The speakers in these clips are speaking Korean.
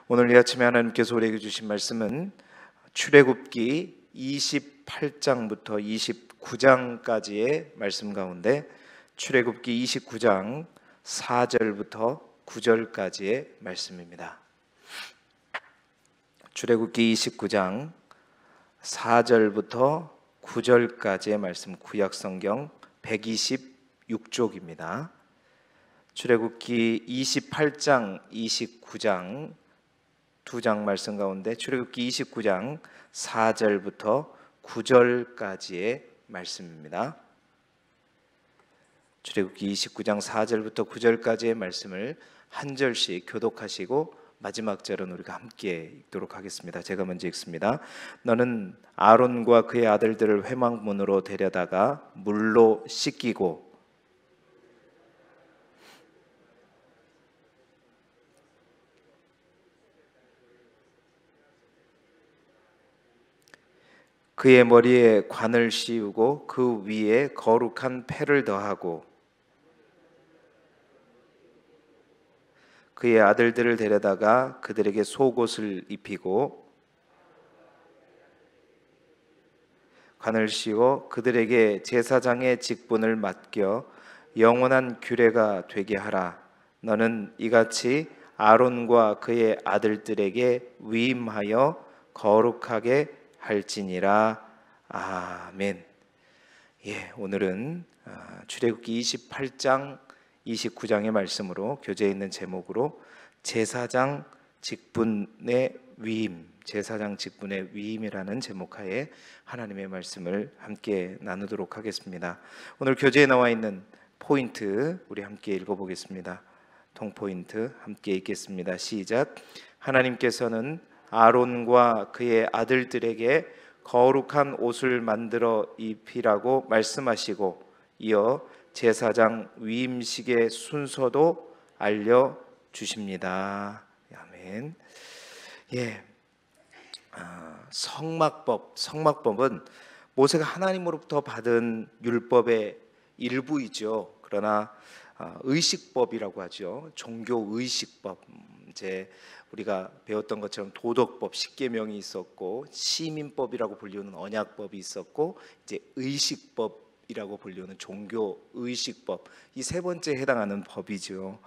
오늘 이 아침에 하나님께서 우리에게 주신 말씀은 출애굽기 28장부터 29장까지의 말씀 가운데 출애굽기 29장 4절부터 9절까지의 말씀입니다. 출애굽기 29장 4절부터 9절까지의 말씀, 구약성경 126쪽입니다. 출애굽기 28장, 29장 두 장 말씀 가운데 출애굽기 29장 4절부터 9절까지의 말씀입니다. 출애굽기 29장 4절부터 9절까지의 말씀을 한 절씩 교독하시고 마지막 절은 우리가 함께 읽도록 하겠습니다. 제가 먼저 읽습니다. 너는 아론과 그의 아들들을 회막문으로 데려다가 물로 씻기고 그의 머리에 관을 씌우고 그 위에 거룩한 패를 더하고 그의 아들들을 데려다가 그들에게 속옷을 입히고 관을 씌워 그들에게 제사장의 직분을 맡겨 영원한 규례가 되게 하라. 너는 이같이 아론과 그의 아들들에게 위임하여 거룩하게 할지니라. 아멘. 오늘은 출애굽기 28장 29장의 말씀으로 교재에 있는 제목으로 제사장 직분의 위임, 제사장 직분의 위임이라는 제목하에 하나님의 말씀을 함께 나누도록 하겠습니다. 오늘 교재에 나와 있는 포인트 우리 함께 읽어보겠습니다. 동포인트 함께 읽겠습니다. 시작. 하나님께서는 아론과 그의 아들들에게 거룩한 옷을 만들어 입히라고 말씀하시고 이어 제사장 위임식의 순서도 알려주십니다. 아멘. 성막법은 모세가 하나님으로부터 받은 율법의 일부이죠. 그러나 의식법이라고 하죠. 종교 의식법. 이제 우리가 배웠던 것처럼 도덕법, 십계명이 있었고 시민법이라고 불리우는 언약법이 있었고 이제 의식법이라고 불리우는 종교 의식법, 이 세 번째에 해당하는 법이죠.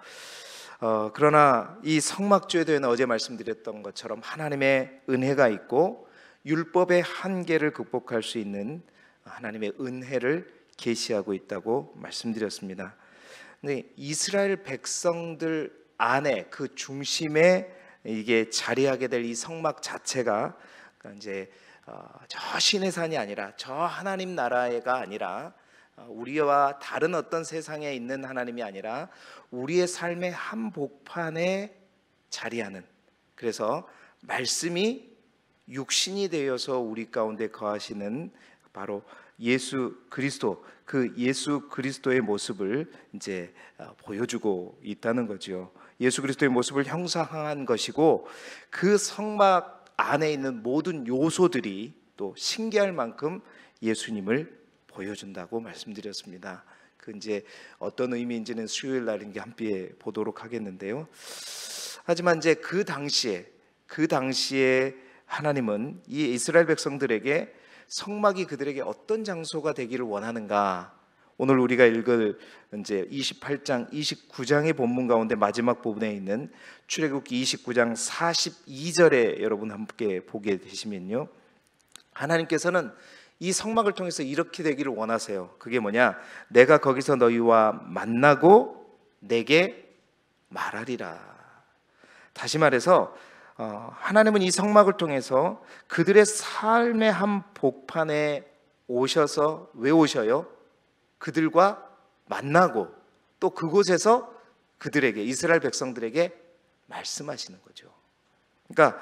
그러나 이 성막죄에는 어제 말씀드렸던 것처럼 하나님의 은혜가 있고 율법의 한계를 극복할 수 있는 하나님의 은혜를 계시하고 있다고 말씀드렸습니다. 근데 이스라엘 백성들 안에 그 중심에 이게 자리하게 될 이 성막 자체가 이제 저 신의 산이 아니라 저 하나님 나라가 아니라 우리와 다른 어떤 세상에 있는 하나님이 아니라 우리의 삶의 한복판에 자리하는, 그래서 말씀이 육신이 되어서 우리 가운데 거하시는 바로 예수 그리스도, 그 예수 그리스도의 모습을 이제 보여주고 있다는 거죠. 예수 그리스도의 모습을 형상한 것이고 그 성막 안에 있는 모든 요소들이 또 신기할 만큼 예수님을 보여준다고 말씀드렸습니다. 그 이제 어떤 의미인지는 수요일 날 함께 보도록 하겠는데요. 하지만 이제 그 당시에 하나님은 이 이스라엘 백성들에게 성막이 그들에게 어떤 장소가 되기를 원하는가? 오늘 우리가 읽을 이제 28장, 29장의 본문 가운데 마지막 부분에 있는 출애굽기 29장 42절에 여러분 함께 보게 되시면요, 하나님께서는 이 성막을 통해서 이렇게 되기를 원하세요. 그게 뭐냐? 내가 거기서 너희와 만나고 내게 말하리라. 다시 말해서 하나님은 이 성막을 통해서 그들의 삶의 한 복판에 오셔서 왜 오셔요? 그들과 만나고 또 그곳에서 그들에게, 이스라엘 백성들에게 말씀하시는 거죠. 그러니까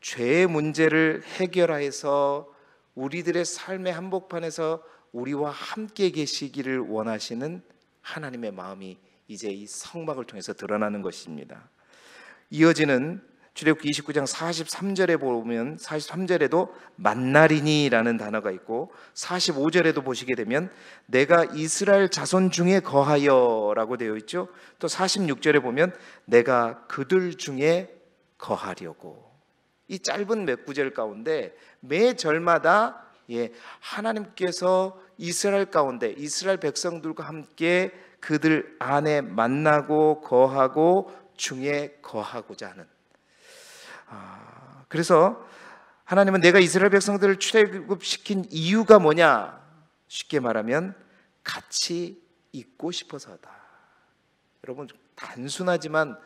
죄의 문제를 해결하여서 우리들의 삶의 한복판에서 우리와 함께 계시기를 원하시는 하나님의 마음이 이제 이 성막을 통해서 드러나는 것입니다. 이어지는 출애굽기 29장 43절에 보면 43절에도 만나리니라는 단어가 있고 45절에도 보시게 되면 내가 이스라엘 자손 중에 거하여라고 되어 있죠. 또 46절에 보면 내가 그들 중에 거하려고. 이 짧은 몇 구절 가운데 매 절마다 하나님께서 이스라엘 가운데 이스라엘 백성들과 함께 그들 안에 만나고 거하고 중에 거하고자 하는, 그래서 하나님은 내가 이스라엘 백성들을 출애굽시킨 이유가 뭐냐? 쉽게 말하면 같이 있고 싶어서다. 여러분, 단순하지만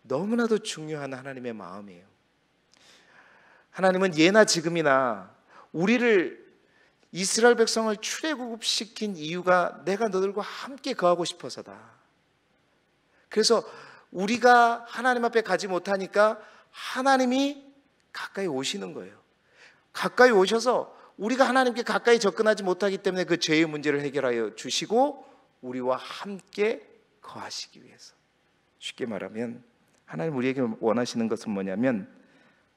너무나도 중요한 하나님의 마음이에요. 하나님은 예나 지금이나 우리를, 이스라엘 백성을 출애굽시킨 이유가 내가 너들과 함께 거하고 싶어서다. 그래서 우리가 하나님 앞에 가지 못하니까 하나님이 가까이 오시는 거예요. 가까이 오셔서 우리가 하나님께 가까이 접근하지 못하기 때문에 그 죄의 문제를 해결하여 주시고 우리와 함께 거하시기 위해서. 쉽게 말하면 하나님 우리에게 원하시는 것은 뭐냐면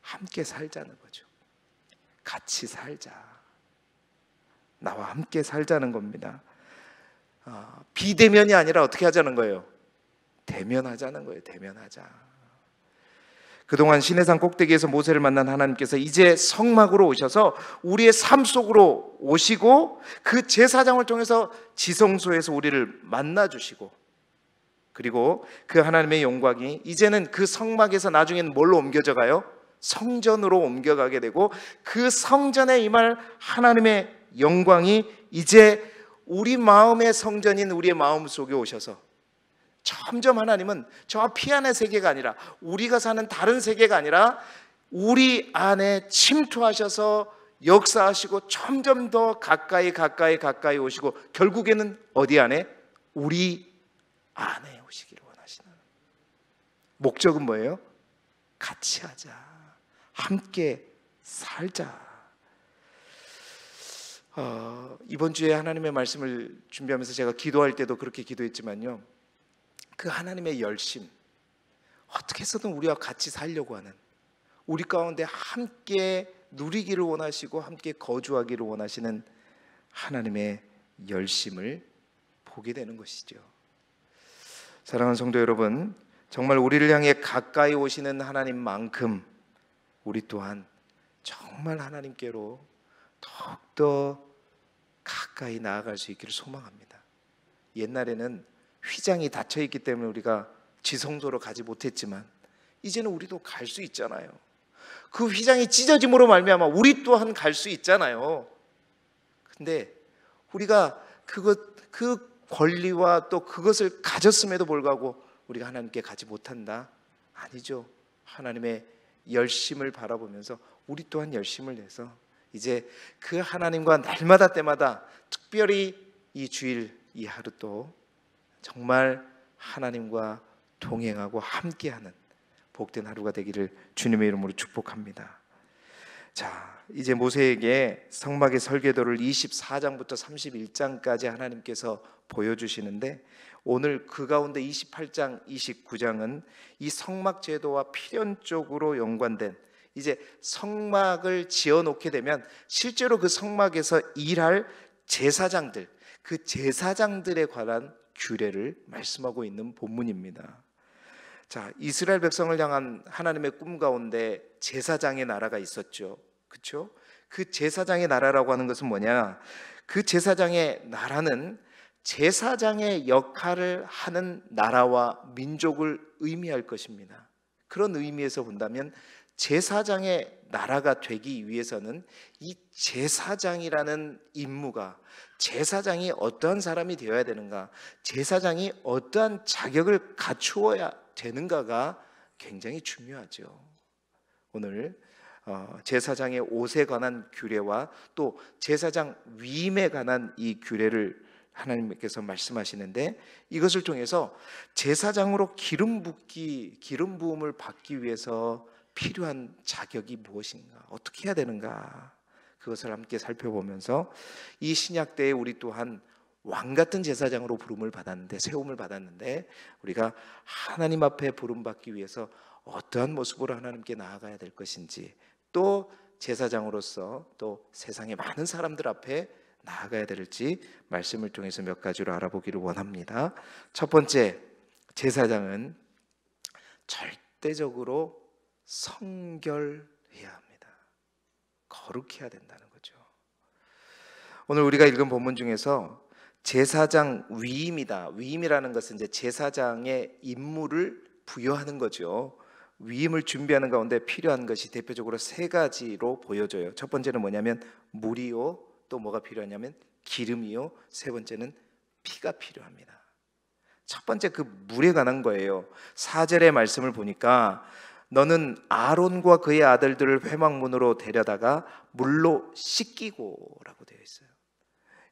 함께 살자는 거죠. 같이 살자. 나와 함께 살자는 겁니다. 비대면이 아니라 어떻게 하자는 거예요? 대면하자는 거예요. 대면하자. 그동안 시내산 꼭대기에서 모세를 만난 하나님께서 이제 성막으로 오셔서 우리의 삶 속으로 오시고 그 제사장을 통해서 지성소에서 우리를 만나주시고, 그리고 그 하나님의 영광이 이제는 그 성막에서 나중에는 뭘로 옮겨져 가요? 성전으로 옮겨가게 되고, 그 성전에 임할 하나님의 영광이 이제 우리 마음의 성전인 우리의 마음 속에 오셔서 점점 하나님은 저 피안의 세계가 아니라, 우리가 사는 다른 세계가 아니라 우리 안에 침투하셔서 역사하시고 점점 더 가까이 오시고 결국에는 어디 안에? 우리 안에 오시기를 원하시는. 목적은 뭐예요? 같이 하자. 함께 살자. 이번 주에 하나님의 말씀을 준비하면서 제가 기도할 때도 그렇게 기도했지만요, 그 하나님의 열심, 어떻게 해서든 우리와 같이 살려고 하는, 우리 가운데 함께 누리기를 원하시고 함께 거주하기를 원하시는 하나님의 열심을 보게 되는 것이죠. 사랑하는 성도 여러분, 정말 우리를 향해 가까이 오시는 하나님만큼 우리 또한 정말 하나님께로 더욱더 가까이 나아갈 수 있기를 소망합니다. 옛날에는 휘장이 닫혀 있기 때문에 우리가 지성소로 가지 못했지만 이제는 우리도 갈 수 있잖아요. 그 휘장이 찢어짐으로 말미암아 우리 또한 갈 수 있잖아요. 근데 우리가 그 권리와 또 그것을 가졌음에도 불구하고 우리가 하나님께 가지 못한다? 아니죠. 하나님의 열심을 바라보면서 우리 또한 열심을 내서 이제 그 하나님과 날마다 때마다, 특별히 이 주일 이 하루 또 정말 하나님과 동행하고 함께하는 복된 하루가 되기를 주님의 이름으로 축복합니다. 자, 이제 모세에게 성막의 설계도를 24장부터 31장까지 하나님께서 보여주시는데, 오늘 그 가운데 28장, 29장은 이 성막 제도와 필연적으로 연관된, 이제 성막을 지어놓게 되면 실제로 그 성막에서 일할 제사장들, 그 제사장들에 관한 규례를 말씀하고 있는 본문입니다. 자, 이스라엘 백성을 향한 하나님의 꿈 가운데 제사장의 나라가 있었죠. 그렇죠? 그 제사장의 나라라고 하는 것은 뭐냐? 그 제사장의 나라는 제사장의 역할을 하는 나라와 민족을 의미할 것입니다. 그런 의미에서 본다면 제사장의 나라가 되기 위해서는 이 제사장이라는 임무가, 제사장이 어떠한 사람이 되어야 되는가, 제사장이 어떠한 자격을 갖추어야 되는가가 굉장히 중요하죠. 오늘 제사장의 옷에 관한 규례와 또 제사장 위임에 관한 이 규례를 하나님께서 말씀하시는데, 이것을 통해서 제사장으로 기름 부음을 받기 위해서 필요한 자격이 무엇인가, 어떻게 해야 되는가, 그것을 함께 살펴보면서 이 신약 때에 우리 또한 왕 같은 제사장으로 부름을 받았는데, 세움을 받았는데, 우리가 하나님 앞에 부름받기 위해서 어떠한 모습으로 하나님께 나아가야 될 것인지, 또 제사장으로서 또 세상의 많은 사람들 앞에 나아가야 될지 말씀을 통해서 몇 가지로 알아보기를 원합니다. 첫 번째, 제사장은 절대적으로 성결해야 합니다. 거룩해야 된다는 거죠. 오늘 우리가 읽은 본문 중에서 제사장 위임이다. 위임이라는 것은 이제 제사장의 임무를 부여하는 거죠. 위임을 준비하는 가운데 필요한 것이 대표적으로 세 가지로 보여져요. 첫 번째는 뭐냐면 물이요, 또 뭐가 필요하냐면 기름이요, 세 번째는 피가 필요합니다. 첫 번째 그 물에 관한 거예요. 4절의 말씀을 보니까 너는 아론과 그의 아들들을 회막문으로 데려다가 물로 씻기고 라고 되어 있어요.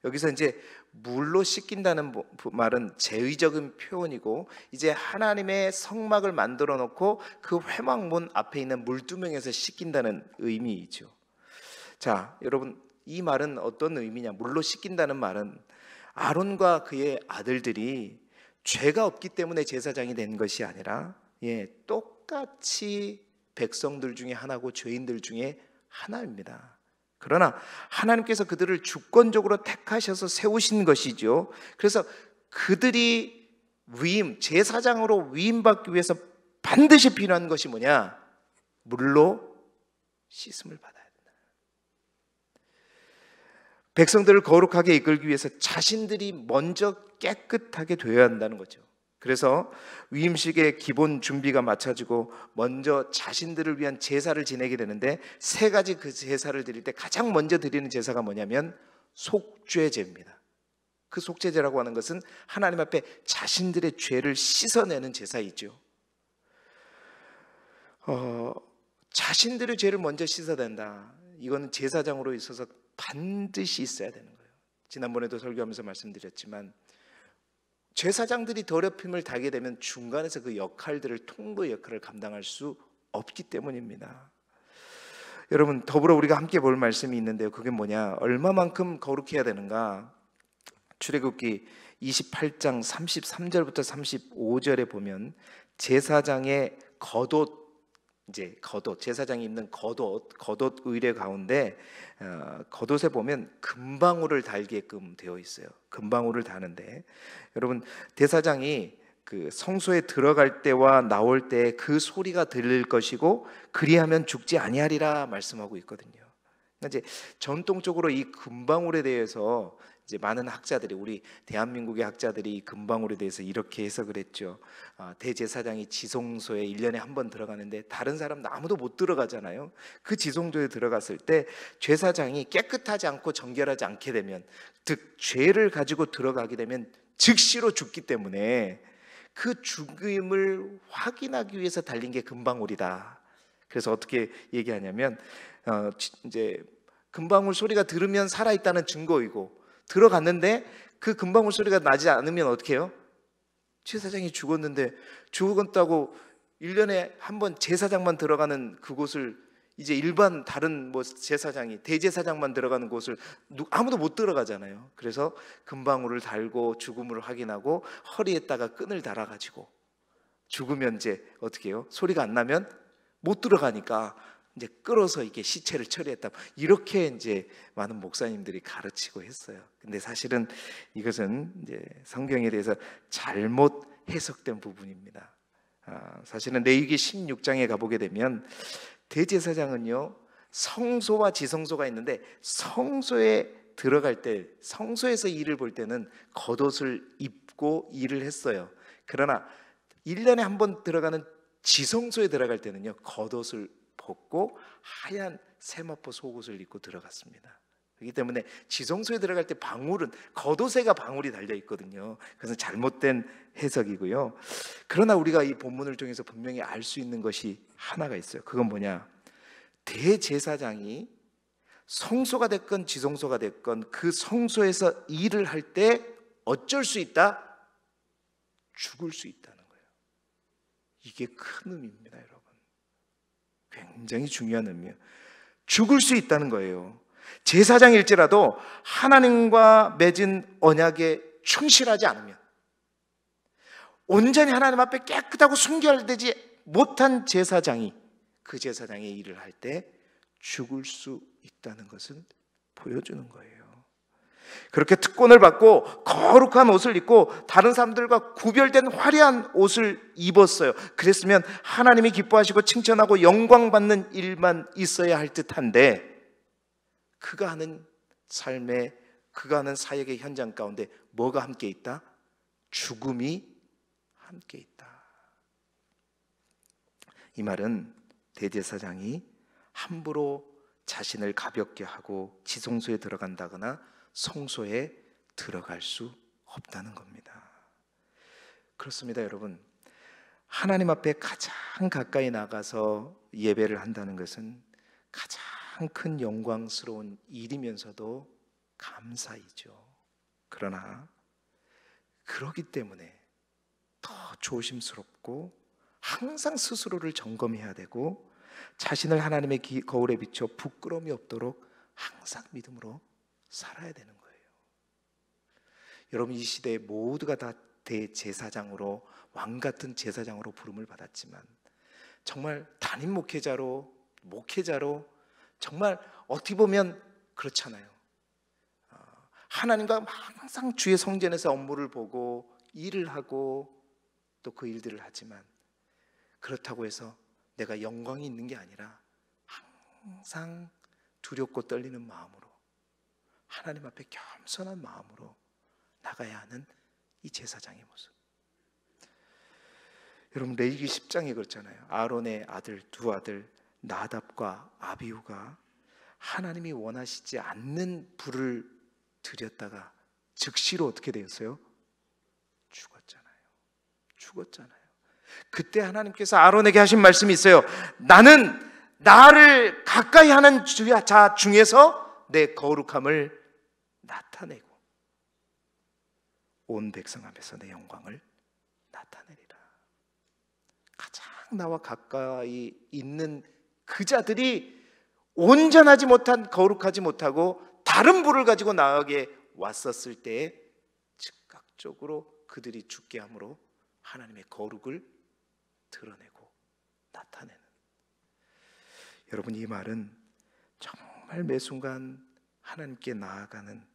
여기서 이제 물로 씻긴다는 말은 제의적인 표현이고, 이제 하나님의 성막을 만들어 놓고 그 회막문 앞에 있는 물두멍에서 씻긴다는 의미이죠. 자, 여러분, 이 말은 어떤 의미냐? 물로 씻긴다는 말은 아론과 그의 아들들이 죄가 없기 때문에 제사장이 된 것이 아니라 똑같이 백성들 중에 하나고 죄인들 중에 하나입니다. 그러나 하나님께서 그들을 주권적으로 택하셔서 세우신 것이죠. 그래서 그들이 제사장으로 위임받기 위해서 반드시 필요한 것이 뭐냐? 물로 씻음을 받아야 된다. 백성들을 거룩하게 이끌기 위해서 자신들이 먼저 깨끗하게 되어야 한다는 거죠. 그래서 위임식의 기본 준비가 마쳐지고 먼저 자신들을 위한 제사를 지내게 되는데, 세 가지 그 제사를 드릴 때 가장 먼저 드리는 제사가 뭐냐면 속죄제입니다. 그 속죄제라고 하는 것은 하나님 앞에 자신들의 죄를 씻어내는 제사이죠. 자신들의 죄를 먼저 씻어낸다. 이거는 제사장으로 있어서 반드시 있어야 되는 거예요. 지난번에도 설교하면서 말씀드렸지만, 제사장들이 더럽힘을 당하게 되면 중간에서 그 역할들을, 통로의 역할을 감당할 수 없기 때문입니다. 여러분, 더불어 우리가 함께 볼 말씀이 있는데요. 그게 뭐냐? 얼마만큼 거룩해야 되는가? 출애굽기 28장 33절부터 35절에 보면 제사장의 제사장이 입는 겉옷 의례 가운데 겉옷에 보면 금방울을 달게끔 되어 있어요. 금방울을 다는데, 여러분, 대사장이 그 성소에 들어갈 때와 나올 때 그 소리가 들릴 것이고 그리하면 죽지 아니하리라 말씀하고 있거든요. 이제 전통적으로 이 금방울에 대해서 이제 많은 학자들이, 우리 대한민국의 학자들이 이 금방울에 대해서 이렇게 해석을 했죠. 대제사장이 지성소에 1년에 한 번 들어가는데 다른 사람은 아무도 못 들어가잖아요. 그 지성소에 들어갔을 때 제사장이 깨끗하지 않고 정결하지 않게 되면, 즉 죄를 가지고 들어가게 되면 즉시로 죽기 때문에 그 죽음을 확인하기 위해서 달린 게 금방울이다. 그래서 어떻게 얘기하냐면 이제 금방울 소리가 들으면 살아있다는 증거이고, 들어갔는데 그 금방울 소리가 나지 않으면 어떻게 해요? 제사장이 죽었는데, 죽었다고 1년에 한 번 제사장만 들어가는 그곳을 이제 일반 다른 제사장이, 대제사장만 들어가는 곳을 아무도 못 들어가잖아요. 그래서 금방울을 달고 죽음을 확인하고 허리에다가 끈을 달아가지고, 죽으면 이제 어떻게 해요? 소리가 안 나면 못 들어가니까 이제 끌어서 이렇게 시체를 처리했다. 이렇게 이제 많은 목사님들이 가르치고 했어요. 근데 사실은 이것은 이제 성경에 대해서 잘못 해석된 부분입니다. 사실은 레위기 16장에 가보게 되면 대제사장은요, 성소와 지성소가 있는데, 성소에 들어갈 때, 성소에서 일을 볼 때는 겉옷을 입고 일을 했어요. 그러나 1년에 한 번 들어가는 지성소에 들어갈 때는요, 겉옷을 벗고 하얀 세마포 속옷을 입고 들어갔습니다. 그렇기 때문에 지성소에 들어갈 때 방울은, 겉옷에가 방울이 달려 있거든요. 그래서 잘못된 해석이고요. 그러나 우리가 이 본문을 통해서 분명히 알 수 있는 것이 하나가 있어요. 그건 뭐냐? 대제사장이 성소가 됐건 지성소가 됐건 그 성소에서 일을 할 때 어쩔 수 있다? 죽을 수 있다는 거예요. 이게 큰 의미입니다, 여러분. 굉장히 중요한 의미예요. 죽을 수 있다는 거예요. 제사장일지라도 하나님과 맺은 언약에 충실하지 않으면, 온전히 하나님 앞에 깨끗하고 순결되지 못한 제사장이 그 제사장의 일을 할 때 죽을 수 있다는 것을 보여주는 거예요. 그렇게 특권을 받고 거룩한 옷을 입고 다른 사람들과 구별된 화려한 옷을 입었어요. 그랬으면 하나님이 기뻐하시고 칭찬하고 영광받는 일만 있어야 할 듯한데, 그가 하는 삶에, 그가 하는 사역의 현장 가운데 뭐가 함께 있다? 죽음이 함께 있다. 이 말은 대제사장이 함부로 자신을 가볍게 하고 지성소에 들어간다거나 성소에 들어갈 수 없다는 겁니다. 그렇습니다, 여러분. 하나님 앞에 가장 가까이 나가서 예배를 한다는 것은 가장 큰 영광스러운 일이면서도 감사이죠. 그러나 그러기 때문에 더 조심스럽고 항상 스스로를 점검해야 되고, 자신을 하나님의 거울에 비춰 부끄러움이 없도록 항상 믿음으로 살아야 되는 거예요. 여러분, 이 시대에 모두가 다 대제사장으로, 왕같은 제사장으로 부름을 받았지만, 정말 담임 목회자로 정말 어떻게 보면 그렇잖아요. 하나님과 항상 주의 성전에서 업무를 보고 일을 하고 또 그 일들을 하지만, 그렇다고 해서 내가 영광이 있는 게 아니라 항상 두렵고 떨리는 마음으로, 하나님 앞에 겸손한 마음으로 나가야 하는 이 제사장의 모습. 여러분, 레위기 10장에 그렇잖아요. 아론의 두 아들 나답과 아비후가 하나님이 원하시지 않는 불을 드렸다가 즉시로 어떻게 되었어요? 죽었잖아요. 그때 하나님께서 아론에게 하신 말씀이 있어요. 나는 나를 가까이 하는 자 중에서 내 거룩함을 나타내고 온 백성 앞에서 내 영광을 나타내리라. 가장 나와 가까이 있는 그 자들이 온전하지 못한, 거룩하지 못하고 다른 불을 가지고 나에게 왔었을 때에 즉각적으로 그들이 죽게 함으로 하나님의 거룩을 드러내고 나타내는. 여러분, 이 말은 정말 매 순간 하나님께 나아가는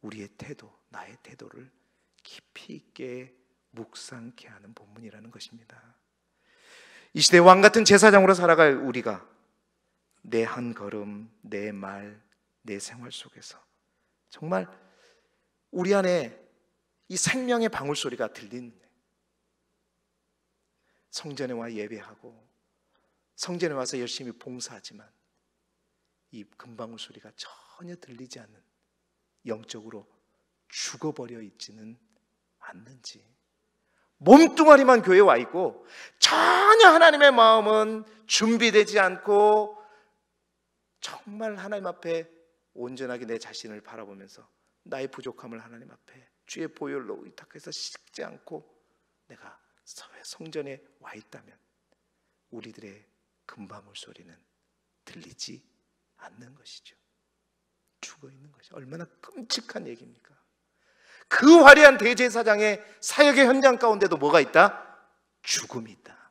우리의 태도, 나의 태도를 깊이 있게 묵상케 하는 본문이라는 것입니다. 이 시대 왕 같은 제사장으로 살아갈 우리가 내 한 걸음, 내 말, 내 생활 속에서 정말 우리 안에 이 생명의 방울소리가 들리는, 성전에 와 예배하고 성전에 와서 열심히 봉사하지만 이 금방울 소리가 전혀 들리지 않는, 영적으로 죽어버려 있지는 않는지, 몸뚱아리만 교회에 와 있고 전혀 하나님의 마음은 준비되지 않고 정말 하나님 앞에 온전하게 내 자신을 바라보면서 나의 부족함을 하나님 앞에 주의 보혈로 의탁해서 씻지 않고 내가 성전에 와 있다면 우리들의 금방울 소리는 들리지 않는 것이죠. 죽어 있는 것이 얼마나 끔찍한 얘기입니까? 그 화려한 대제사장의 사역의 현장 가운데도 뭐가 있다? 죽음이 있다.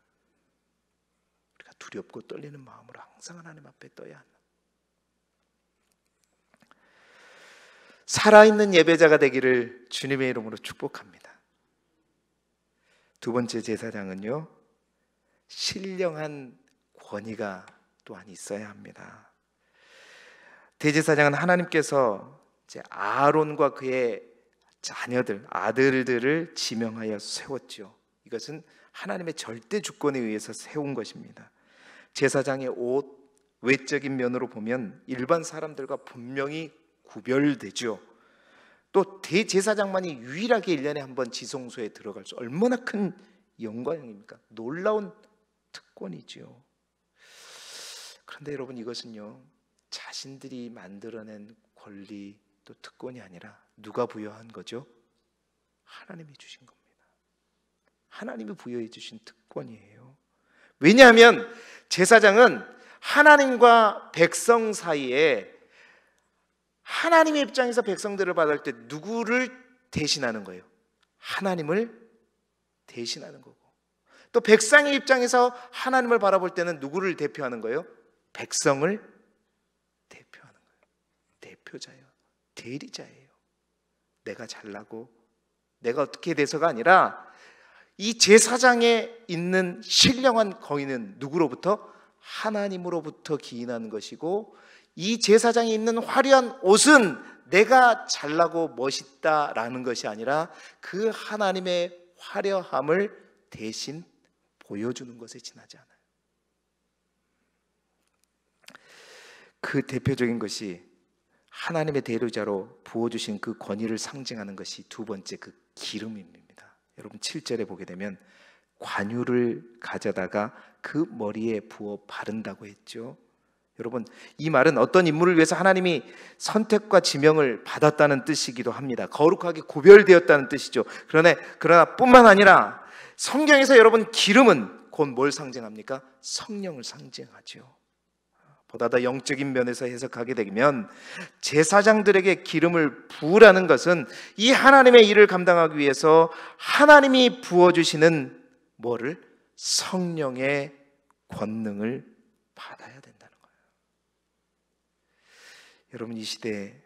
우리가 두렵고 떨리는 마음으로 항상 하나님 앞에 떠야 한다. 살아있는 예배자가 되기를 주님의 이름으로 축복합니다. 두 번째 제사장은요, 신령한 권위가 또한 있어야 합니다. 대제사장은 하나님께서 이제 아론과 그의 자녀들, 아들들을 지명하여 세웠죠. 이것은 하나님의 절대 주권에 의해서 세운 것입니다. 제사장의 옷, 외적인 면으로 보면 일반 사람들과 분명히 구별되죠. 또 대제사장만이 유일하게 1년에 한 번 지성소에 들어갈 수, 얼마나 큰 영광입니까? 놀라운 특권이죠. 그런데 여러분, 이것은요, 자신들이 만들어낸 권리 또 특권이 아니라 누가 부여한 거죠? 하나님이 주신 겁니다. 하나님이 부여해 주신 특권이에요. 왜냐하면 제사장은 하나님과 백성 사이에, 하나님의 입장에서 백성들을 받을 때 누구를 대신하는 거예요? 하나님을 대신하는 거고, 또 백성의 입장에서 하나님을 바라볼 때는 누구를 대표하는 거예요? 백성을 대표하는 거예요. 대표자예요. 대리자예요. 내가 잘나고 내가 어떻게 돼서가 아니라 이 제사장에 있는 신령한 거인은 누구로부터? 하나님으로부터 기인하는 것이고, 이 제사장에 있는 화려한 옷은 내가 잘나고 멋있다라는 것이 아니라 그 하나님의 화려함을 대신 보여주는 것에 지나지 않아요. 그 대표적인 것이 하나님의 대리자로 부어주신 그 권위를 상징하는 것이 두 번째 그 기름입니다. 여러분 7절에 보게 되면 관유를 가져다가 그 머리에 부어 바른다고 했죠. 여러분, 이 말은 어떤 인물을 위해서 하나님이 선택과 지명을 받았다는 뜻이기도 합니다. 거룩하게 구별되었다는 뜻이죠. 그러나 뿐만 아니라 성경에서 여러분 기름은 곧 뭘 상징합니까? 성령을 상징하죠. 보다 더 영적인 면에서 해석하게 되면 제사장들에게 기름을 부으라는 것은 이 하나님의 일을 감당하기 위해서 하나님이 부어주시는 뭐를? 성령의 권능을 받아야 된다는 거예요. 여러분, 이 시대에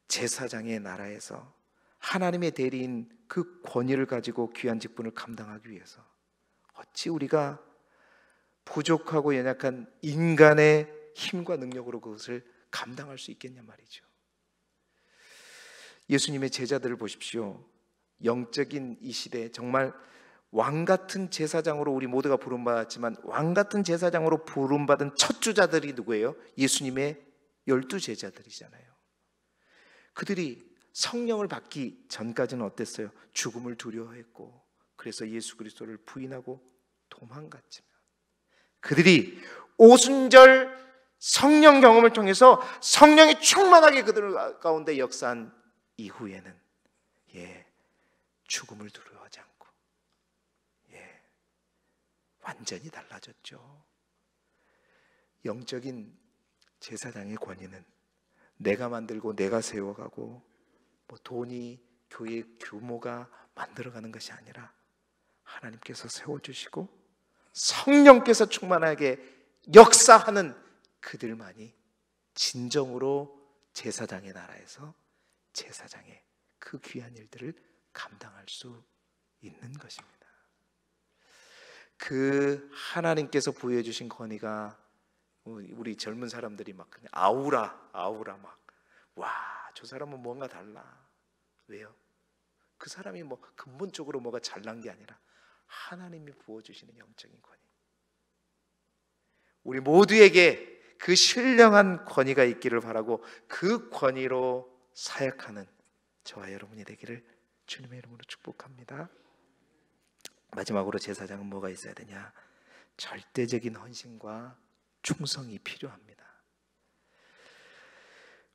제사장의 나라에서 하나님의 대리인 그 권위를 가지고 귀한 직분을 감당하기 위해서 어찌 우리가 부족하고 연약한 인간의 힘과 능력으로 그것을 감당할 수 있겠냐 말이죠. 예수님의 제자들을 보십시오. 영적인 이 시대에 정말 왕같은 제사장으로 우리 모두가 부름받았지만 왕같은 제사장으로 부름받은 첫 주자들이 누구예요? 예수님의 12제자들이잖아요. 그들이 성령을 받기 전까지는 어땠어요? 죽음을 두려워했고, 그래서 예수 그리스도를 부인하고 도망갔지만, 그들이 오순절 성령 경험을 통해서 성령이 충만하게 그들 가운데 역사한 이후에는 죽음을 두려워하지 않고 완전히 달라졌죠. 영적인 제사장의 권위는 내가 만들고 내가 세워가고 돈이 교회 규모가 만들어가는 것이 아니라 하나님께서 세워주시고 성령께서 충만하게 역사하는 그들만이 진정으로 제사장의 나라에서 제사장의 그 귀한 일들을 감당할 수 있는 것입니다. 그 하나님께서 부여해 주신 권위가 우리 젊은 사람들이 막 그냥 아우라 막 와, 저 사람은 뭔가 달라. 왜요? 그 사람이 뭐 근본적으로 뭐가 잘난 게 아니라 하나님이 부어주시는 영적인 권위. 우리 모두에게 그 신령한 권위가 있기를 바라고 그 권위로 사역하는 저와 여러분이 되기를 주님의 이름으로 축복합니다. 마지막으로 제사장은 뭐가 있어야 되냐? 절대적인 헌신과 충성이 필요합니다.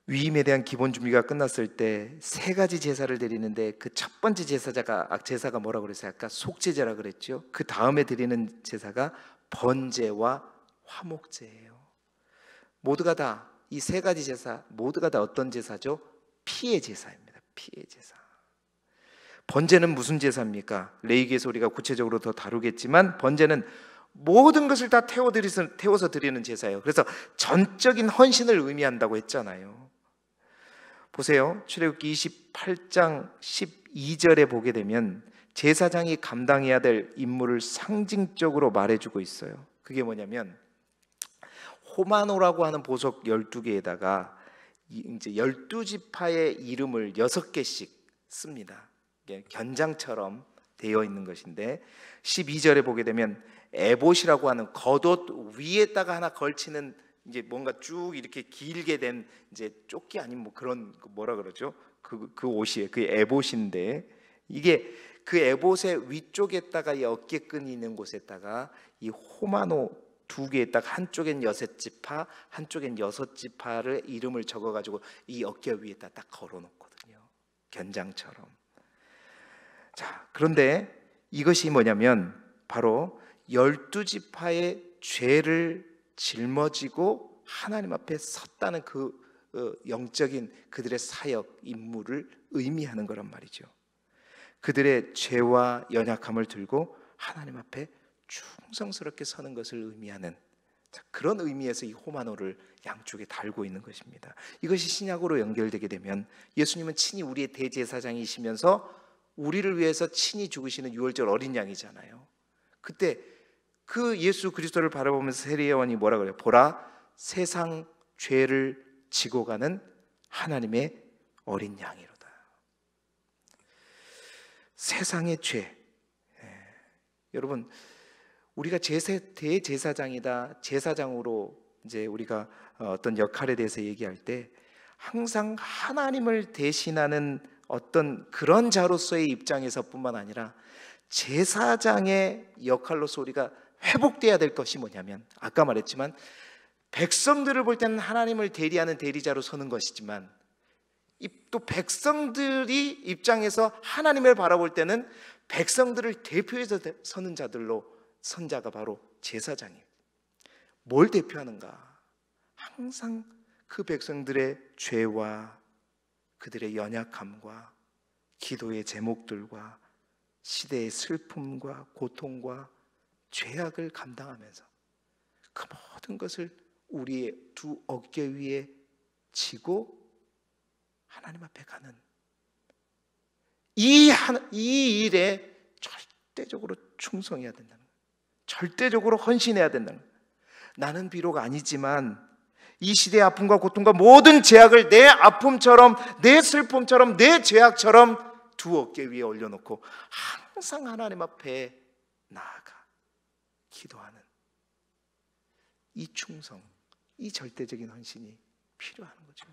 위임에 대한 기본 준비가 끝났을 때 세 가지 제사를 드리는데 그 첫 번째 제사가 뭐라고 그랬어요? 아까 속죄제라 그랬죠. 그 다음에 드리는 제사가 번제와 화목제예요. 모두가 다 이 세 가지 제사 모두가 다 어떤 제사죠? 피의 제사입니다. 피의 제사. 번제는 무슨 제사입니까? 레위기에서 우리가 구체적으로 더 다루겠지만 번제는 모든 것을 다 태워서 드리는 제사예요. 그래서 전적인 헌신을 의미한다고 했잖아요. 보세요. 출애굽기 28장 12절에 보게 되면 제사장이 감당해야 될 임무를 상징적으로 말해주고 있어요. 그게 뭐냐면 호마노라고 하는 보석 12개에다가 이제 12지파의 이름을 6개씩 씁니다. 견장처럼 되어 있는 것인데 12절에 보게 되면 에봇이라고 하는 겉옷 위에다가 하나 걸치는 이제 뭔가 쭉 이렇게 길게 된 이제 조끼 아닌 뭐 그런 뭐라 그러죠? 그 옷이에요. 그 에봇인데 이게 그 에봇의 위쪽에다가 이 어깨끈이 있는 곳에다가 이 호마노 2개에다가 한쪽엔 6지파, 한쪽엔 6지파를 이름을 적어가지고 이 어깨 위에다 딱 걸어놓거든요. 견장처럼. 자, 그런데 이것이 뭐냐면 바로 12지파의 죄를 짊어지고 하나님 앞에 섰다는 그 영적인 그들의 사역 임무를 의미하는 거란 말이죠. 그들의 죄와 연약함을 들고 하나님 앞에 충성스럽게 서는 것을 의미하는 자, 그런 의미에서 이 호마노를 양쪽에 달고 있는 것입니다. 이것이 신약으로 연결되게 되면 예수님은 친히 우리의 대제사장이시면서 우리를 위해서 친히 죽으시는 유월절 어린 양이잖아요. 그때 그 예수 그리스도를 바라보면서 세례요한이 뭐라 그래요? 보라, 세상 죄를 지고 가는 하나님의 어린 양이로다. 세상의 죄. 여러분, 우리가 대제사장이다, 제사장으로 이제 우리가 어떤 역할에 대해서 얘기할 때 항상 하나님을 대신하는 어떤 그런 자로서의 입장에서뿐만 아니라 제사장의 역할로서 우리가 회복돼야 될 것이 뭐냐면, 아까 말했지만 백성들을 볼 때는 하나님을 대리하는 대리자로 서는 것이지만 또 백성들이 입장에서 하나님을 바라볼 때는 백성들을 대표해서 서는 자들로 선자가 바로 제사장이에요. 뭘 대표하는가? 항상 그 백성들의 죄와 그들의 연약함과 기도의 제목들과 시대의 슬픔과 고통과 죄악을 감당하면서 그 모든 것을 우리의 두 어깨 위에 지고 하나님 앞에 가는 이 일에 절대적으로 충성해야 된다는 거예요. 절대적으로 헌신해야 된다는 거예요. 나는 비록 아니지만 이 시대의 아픔과 고통과 모든 죄악을 내 아픔처럼, 내 슬픔처럼, 내 죄악처럼 두 어깨 위에 올려놓고 항상 하나님 앞에 나아가 기도하는 이 충성, 이 절대적인 헌신이 필요한 거죠.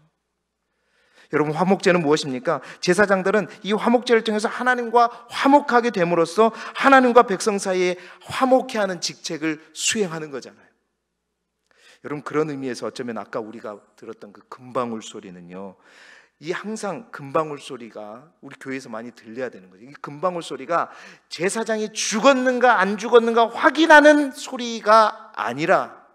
여러분, 화목제는 무엇입니까? 제사장들은 이 화목제를 통해서 하나님과 화목하게 됨으로써 하나님과 백성 사이에 화목해 하는 직책을 수행하는 거잖아요. 여러분, 그런 의미에서 어쩌면 아까 우리가 들었던 그 금방울 소리는요, 이 항상 금방울 소리가 우리 교회에서 많이 들려야 되는 거죠. 이 금방울 소리가 제사장이 죽었는가 안 죽었는가 확인하는 소리가 아니라,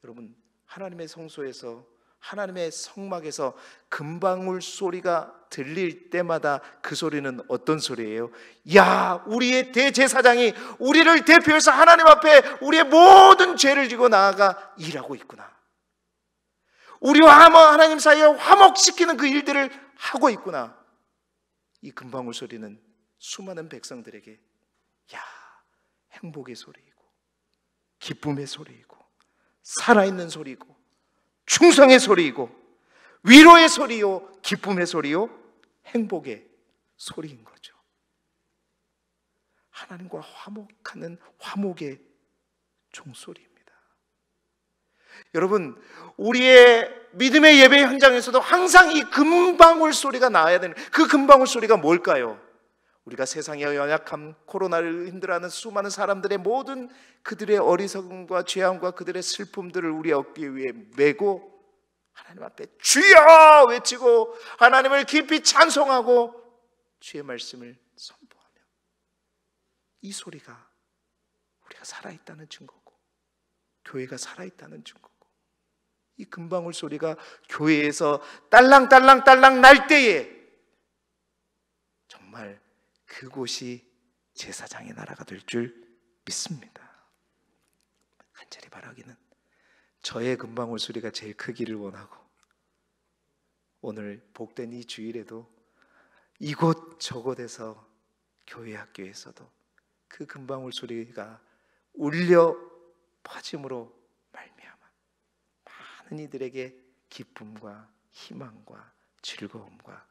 여러분, 하나님의 성소에서, 하나님의 성막에서 금방울 소리가 들릴 때마다 그 소리는 어떤 소리예요? 야, 우리의 대제사장이 우리를 대표해서 하나님 앞에 우리의 모든 죄를 지고 나아가 일하고 있구나. 우리와 하나님 사이에 화목시키는 그 일들을 하고 있구나. 이 금방울 소리는 수많은 백성들에게 야, 행복의 소리이고 기쁨의 소리이고 살아있는 소리이고 충성의 소리이고 위로의 소리요, 기쁨의 소리요, 행복의 소리인 거죠. 하나님과 화목하는 화목의 종소리입니다. 여러분, 우리의 믿음의 예배 현장에서도 항상 이 금방울 소리가 나와야 되는, 그 금방울 소리가 뭘까요? 우리가 세상의 연약함, 코로나를 힘들어하는 수많은 사람들의 모든 그들의 어리석음과 죄악과 그들의 슬픔들을 우리 어깨 위에 메고 하나님 앞에 주여 외치고 하나님을 깊이 찬송하고 주의 말씀을 선포하며, 이 소리가 우리가 살아있다는 증거고 교회가 살아있다는 증거고, 이 금방울 소리가 교회에서 딸랑딸랑딸랑 날 때에 정말 그곳이 제사장의 나라가 될 줄 믿습니다. 간절히 바라기는 저의 금방울 소리가 제일 크기를 원하고, 오늘 복된 이 주일에도 이곳 저곳에서 교회 학교에서도 그 금방울 소리가 울려 퍼짐으로 말미암아 많은 이들에게 기쁨과 희망과 즐거움과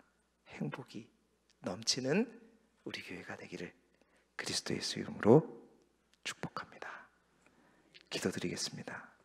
행복이 넘치는 우리 교회가 되기를 그리스도 예수 이름으로 축복합니다. 기도드리겠습니다.